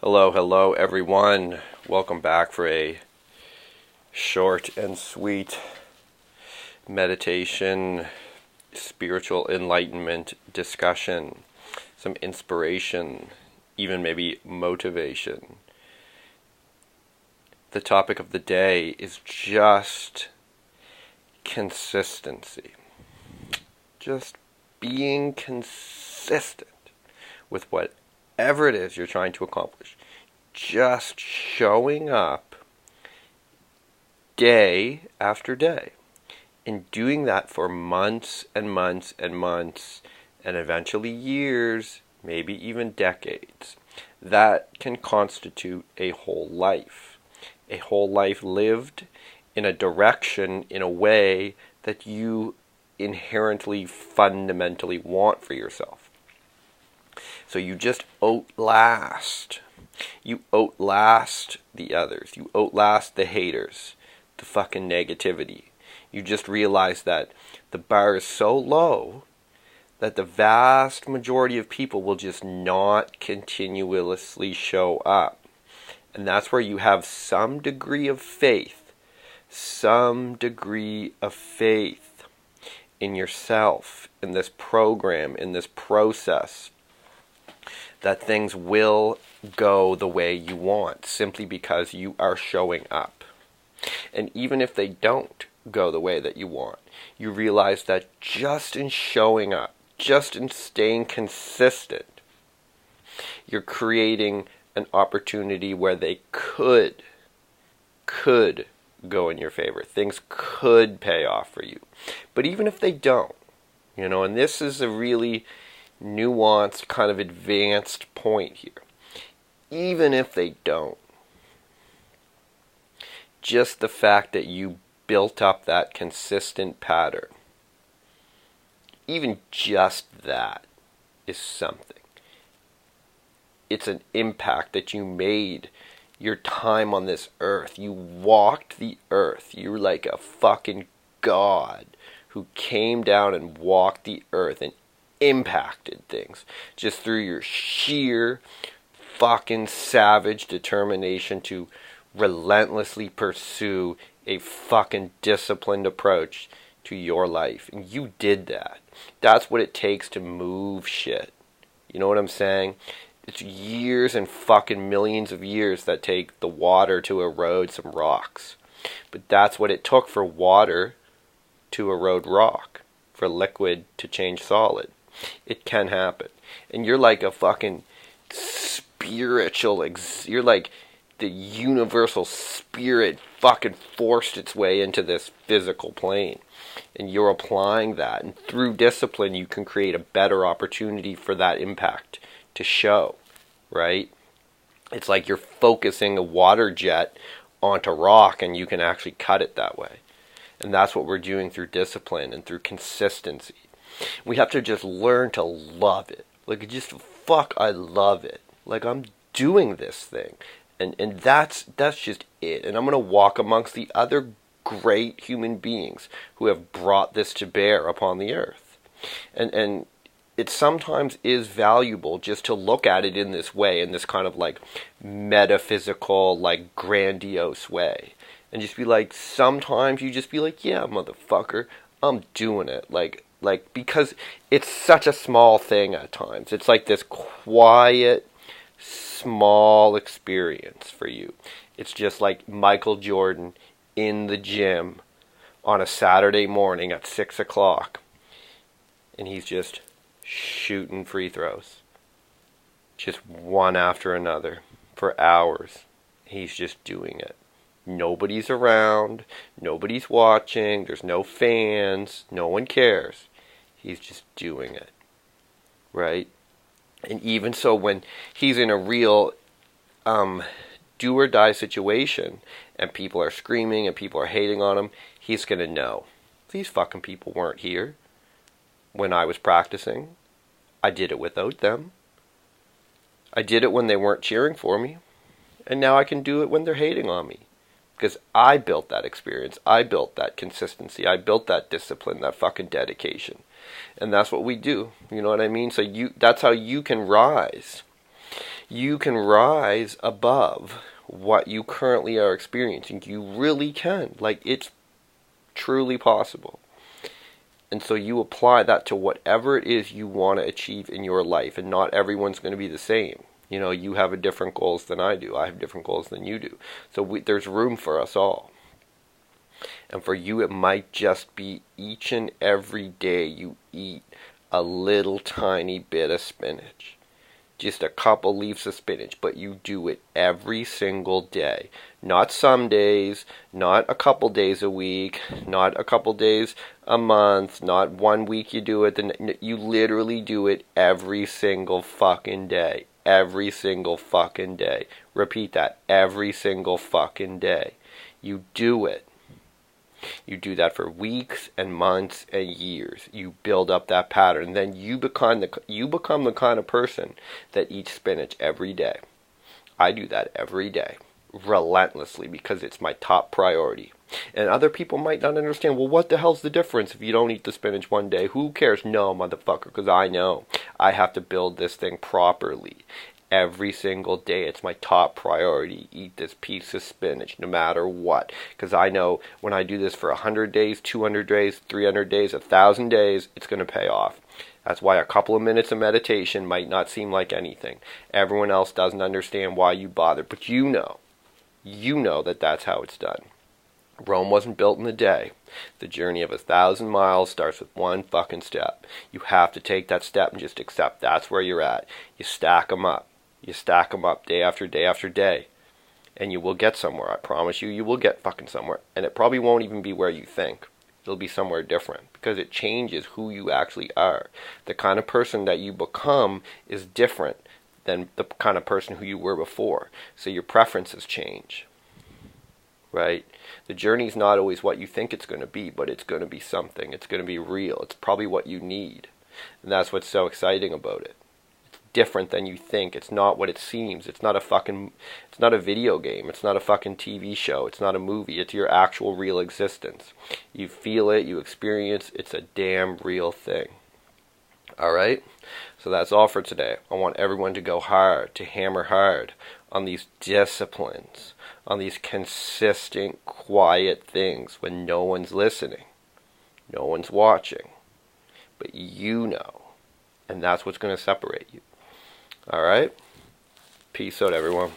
Hello, everyone. Welcome back for a short and sweet meditation, spiritual enlightenment discussion, some inspiration, even maybe motivation. The topic of the day is just consistency. Just being consistent with whatever it is you're trying to accomplish. Just showing up day after day and doing that for months and months and months and eventually years, maybe even decades. That can constitute a whole life. A whole life lived in a direction, in a way that you inherently, fundamentally want for yourself. So you just outlast. You outlast the others. You outlast the haters, the fucking negativity. You just realize that the bar is so low that the vast majority of people will just not continuously show up. And that's where you have some degree of faith in yourself, in this program, in this process, that things will go the way you want, simply because you are showing up. And even if they don't go the way that you want, you realize that just in showing up, just in staying consistent, you're creating an opportunity where they could go in your favor. Things could pay off for you. But even if they don't, and this is a really nuanced, kind of advanced point here. Even if they don't, just the fact that you built up that consistent pattern, even just that is something. It's an impact that you made your time on this earth. You walked the earth. You're like a fucking god who came down and walked the earth and impacted things just through your sheer fucking savage determination to relentlessly pursue a fucking disciplined approach to your life. And you did that. That's what it takes to move shit. You know what I'm saying? It's years and fucking millions of years that take the water to erode some rocks. But that's what it took for water to erode rock, for liquid to change solid. It can happen. And you're like a fucking spiritual, you're like the universal spirit fucking forced its way into this physical plane. And you're applying that. And through discipline, you can create a better opportunity for that impact to show, right? It's like you're focusing a water jet onto rock and you can actually cut it that way. And that's what we're doing through discipline and through consistency. We have to just learn to love it. Like, I love it. Like, I'm doing this thing. And that's just it. And I'm going to walk amongst the other great human beings who have brought this to bear upon the earth. And it sometimes is valuable just to look at it in this way, in this kind of like metaphysical, like grandiose way. And just be like, sometimes you just be like, yeah, motherfucker, I'm doing it. Like, because it's such a small thing at times. It's like this quiet, small experience for you. It's just like Michael Jordan in the gym on a Saturday morning at 6 o'clock. And he's just shooting free throws. Just one after another for hours. He's just doing it. Nobody's around. Nobody's watching. There's no fans. No one cares. He's just doing it. Right? And even so, when he's in a real do or die situation and people are screaming and people are hating on him, he's going to know. These fucking people weren't here when I was practicing. I did it without them. I did it when they weren't cheering for me. And now I can do it when they're hating on me. Because I built that experience. I built that consistency. I built that discipline, that fucking dedication. And that's what we do. You know what I mean? So that's how you can rise. You can rise above what you currently are experiencing. You really can. Like, it's truly possible. And so you apply that to whatever it is you want to achieve in your life, and not everyone's going to be the same. You know, you have different goals than I do. I have different goals than you do. So there's room for us all. And for you, it might just be each and every day you eat a little tiny bit of spinach. Just a couple leaves of spinach, but you do it every single day. Not some days, not a couple days a week, not a couple days a month, not 1 week you do it, then you literally do it every single fucking day. Every single fucking day. Repeat that, every single fucking day. You do it. You do that for weeks and months and years. You build up that pattern. Then you become the kind of person that eats spinach every day. I do that every day, relentlessly, because it's my top priority. And other people might not understand, well, what the hell's the difference if you don't eat the spinach one day? Who cares? No, motherfucker, because I know I have to build this thing properly. Every single day, it's my top priority. Eat this piece of spinach no matter what. Because I know when I do this for 100 days, 200 days, 300 days, 1,000 days, it's going to pay off. That's why a couple of minutes of meditation might not seem like anything. Everyone else doesn't understand why you bother, but you know that that's how it's done. Rome wasn't built in a day. The journey of 1,000 miles starts with one fucking step. You have to take that step and just accept that's where you're at. You stack them up. You stack them up day after day after day, and you will get somewhere. I promise you, you will get fucking somewhere. And it probably won't even be where you think. It'll be somewhere different, because it changes who you actually are. The kind of person that you become is different than the kind of person who you were before. So your preferences change, right? The journey's not always what you think it's going to be, but it's going to be something. It's going to be real. It's probably what you need. And that's what's so exciting about it. Different than you think. It's not what it seems. It's not a video game. It's not a fucking TV show. It's not a movie. It's your actual real existence. You feel it, you experience, it's a damn real thing. Alright? So that's all for today. I want everyone to go hard, to hammer hard on these disciplines, on these consistent, quiet things when no one's listening, no one's watching, but you know. And that's what's going to separate you. Alright? Peace out, everyone.